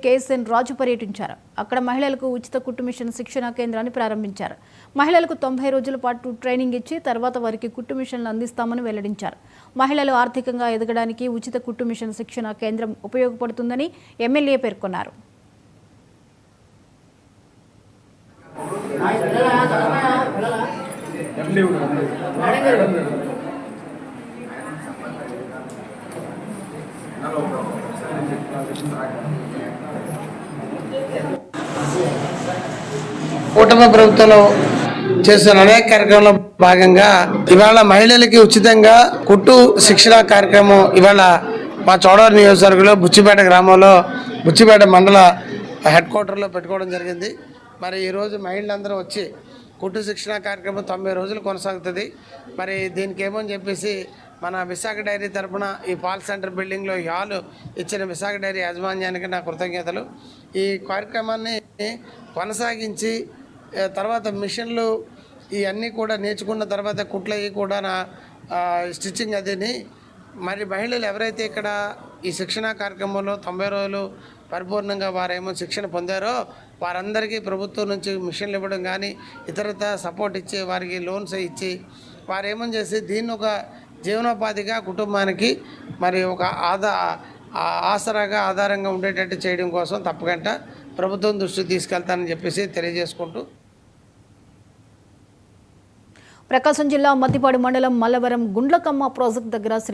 KSN రాజు పర్యటించారు. అక్కడ మహిళలకు ఉచిత కుట్టు మిషన్ శిక్షణా కేంద్రాన్ని ప్రారంభించారు. మహిళలకు 90 రోజుల పాటు ట్రైనింగ్ ఇచ్చి తర్వాత వారికి కుట్టు మిషన్లు అందిస్తామని వెల్లడించారు. మహిళలు ఆర్థికంగా ఎదగడానికి ఉచిత కుట్టు మిషన్ శిక్షణా కేంద్రం ఉపయోగపడుతుందని ఎమ్మెల్యే పేర్కొన్నారు. కూటమి ప్రభుత్వంలో చేస్తున్న అనేక కార్యక్రమంలో భాగంగా ఇవాళ మహిళలకి ఉచితంగా కుట్టు శిక్షణ కార్యక్రమం ఇవాళ మా చోడవరం నియోజకవర్గంలో బుచ్చిపేట గ్రామంలో బుచ్చిపేట మండల హెడ్ క్వార్టర్లో పెట్టుకోవడం జరిగింది. మరి ఈరోజు మహిళలందరూ వచ్చి కుట్టు శిక్షణ కార్యక్రమం 90 రోజులు కొనసాగుతుంది. మరి దీనికి ఏమని చెప్పేసి మన విశాఖ డైరీ తరఫున ఈ పాల్ సెంటర్ బిల్డింగ్లో ఈ హాలు ఇచ్చిన విశాఖ డైరీ యాజమాన్యానికి నా కృతజ్ఞతలు. ఈ కార్యక్రమాన్ని కొనసాగించి తర్వాత మిషన్లు ఇవన్నీ కూడా నేర్చుకున్న తర్వాత కుట్లవి కూడా స్టిచ్చింగ్ అదిని మరి మహిళలు ఎవరైతే ఇక్కడ ఈ శిక్షణా కార్యక్రమంలో 90 రోజులు పరిపూర్ణంగా వారేమో శిక్షణ పొందారో వారందరికీ ప్రభుత్వం నుంచి మిషన్లు ఇవ్వడం కానీ ఇతరత సపోర్ట్ ఇచ్చి వారికి లోన్స్ ఇచ్చి వారేమని చేసి దీన్ని ఒక జీవనోపాధిగా కుటుంబానికి మరి ఒక ఆసరాగా ఆధారంగా ఉండేటట్టు చేయడం కోసం తప్పకుండా ప్రభుత్వం దృష్టికి తీసుకెళ్తానని చెప్పేసి తెలియజేసుకుంటూ ప్రకాశం జిల్లా మద్దిపాడు మండలం మల్లవరం గుండ్లకమ్మ ప్రాజెక్టు దగ్గర